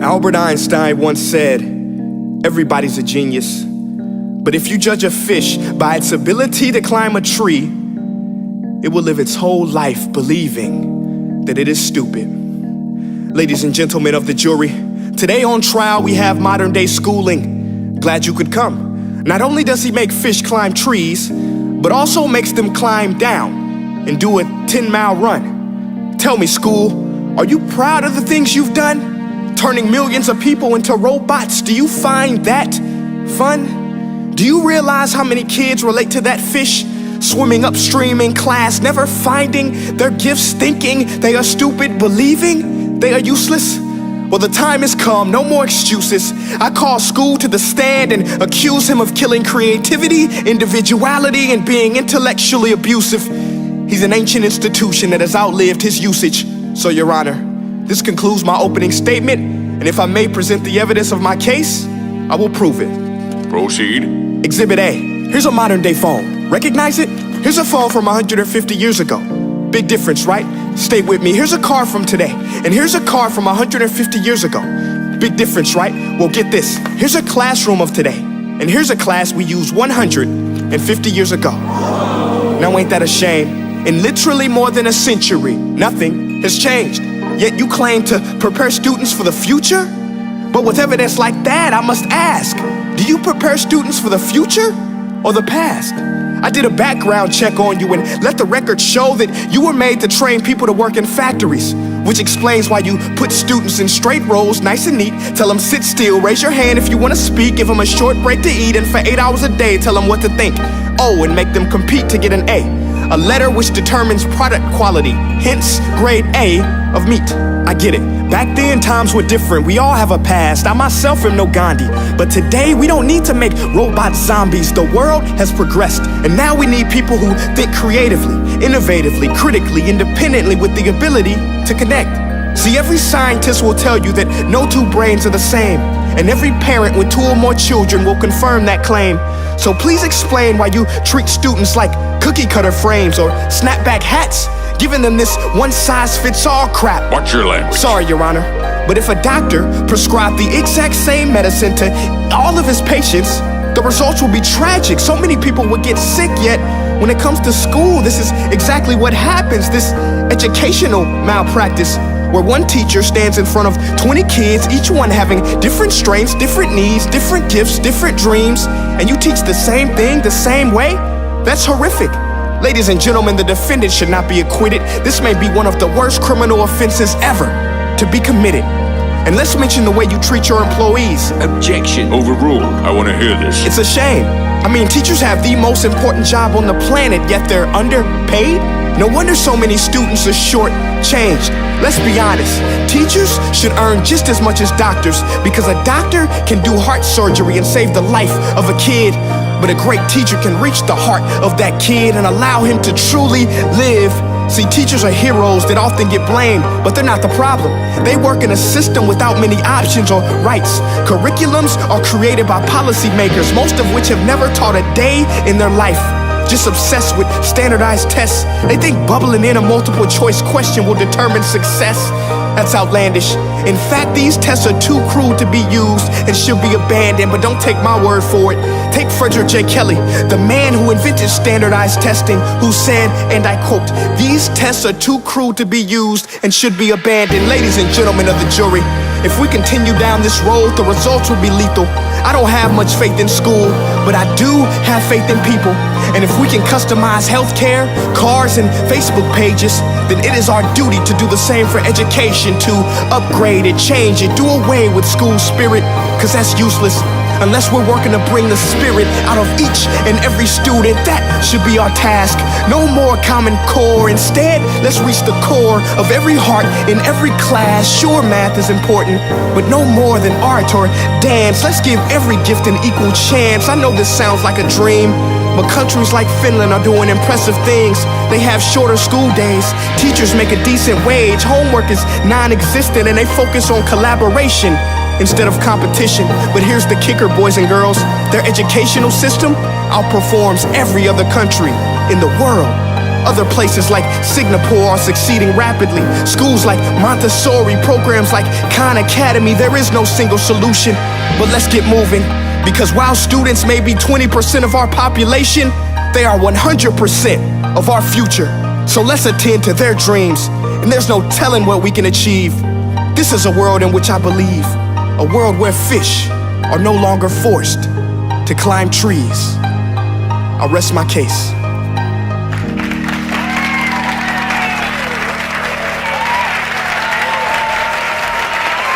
Albert Einstein once said, everybody's a genius, but if you judge a fish by its ability to climb a tree, it will live its whole life believing that it is stupid. Ladies and gentlemen of the jury, today on trial we have modern day schooling. Glad you could come. Not only does he make fish climb trees, but also makes them climb down and do a 10-mile run. Tell me, school, are you proud of the things you've done? Turning millions of people into robots, do you find that fun? Do you realize how many kids relate to that fish? Swimming upstream in class, never finding their gifts, thinking they are stupid, believing they are useless? Well, the time has come, no more excuses. I call school to the stand and accuse him of killing creativity, individuality, and being intellectually abusive. He's an ancient institution that has outlived his usage. So, Your Honor, this concludes my opening statement, and if I may present the evidence of my case, I will prove it. Proceed. Exhibit A. Here's a modern day phone. Recognize it? Here's a phone from 150 years ago. Big difference, right? Stay with me. Here's a car from today, and here's a car from 150 years ago. Big difference, right? Well, get this. Here's a classroom of today, and here's a class we used 150 years ago. Now, ain't that a shame? In literally more than a century, nothing has changed. Yet you claim to prepare students for the future? But with evidence like that, I must ask, do you prepare students for the future or the past? I did a background check on you and let the record show that you were made to train people to work in factories, which explains why you put students in straight rows, nice and neat, tell them sit still, raise your hand if you want to speak, give them a short break to eat, and for 8 hours a day, tell them what to think. Oh, and make them compete to get an A letter which determines product quality, hence grade A of meat. I get it. Back then, times were different. We all have a past. I myself am no Gandhi. But today, we don't need to make robot zombies. The world has progressed, and now we need people who think creatively, innovatively, critically, independently, with the ability to connect. See, every scientist will tell you that no two brains are the same, and every parent with 2 or more children will confirm that claim. So please explain why you treat students like cookie cutter frames or snapback hats, giving them this one-size-fits-all crap. Watch your language. Sorry, Your Honor, but if a doctor prescribed the exact same medicine to all of his patients, the results will be tragic. So many people would get sick, yet when it comes to school, this is exactly what happens. This educational malpractice, where one teacher stands in front of 20 kids, each one having different strengths, different needs, different gifts, different dreams, and you teach the same thing the same way? That's horrific. Ladies and gentlemen, the defendant should not be acquitted. This may be one of the worst criminal offenses ever to be committed. And let's mention the way you treat your employees. Objection. Overruled. I want to hear this. It's a shame. I mean, teachers have the most important job on the planet, yet they're underpaid? No wonder so many students are short-changed. Let's be honest, teachers should earn just as much as doctors, because a doctor can do heart surgery and save the life of a kid, but a great teacher can reach the heart of that kid and allow him to truly live. See, teachers are heroes that often get blamed, but they're not the problem. They work in a system without many options or rights. Curriculums are created by policymakers, most of which have never taught a day in their life. Just obsessed with standardized tests. They think bubbling in a multiple choice question will determine success. That's outlandish. In fact, these tests are too crude to be used and should be abandoned, but don't take my word for it. Take Frederick J. Kelly, the man who invented standardized testing, who said, and I quote, "These tests are too crude to be used and should be abandoned." Ladies and gentlemen of the jury, if we continue down this road, the results will be lethal. I don't have much faith in school, but I do have faith in people. And if we can customize healthcare, cars, and Facebook pages, then it is our duty to do the same for education, to upgrade it, change it, do away with school spirit, because that's useless. Unless we're working to bring the spirit out of each and every student, that should be our task. No more Common Core. Instead, let's reach the core of every heart in every class. Sure, math is important, but no more than art or dance. Let's give every gift an equal chance. I know this sounds like a dream, but countries like Finland are doing impressive things. They have shorter school days, teachers make a decent wage, homework is non-existent, and they focus on collaboration instead of competition. But here's the kicker, boys and girls. Their educational system outperforms every other country in the world. Other places like Singapore are succeeding rapidly. Schools like Montessori, programs like Khan Academy, there is no single solution. But let's get moving, because while students may be 20% of our population, they are 100% of our future. So let's attend to their dreams, and there's no telling what we can achieve. This is a world in which I believe, a world where fish are no longer forced to climb trees. I'll rest my case.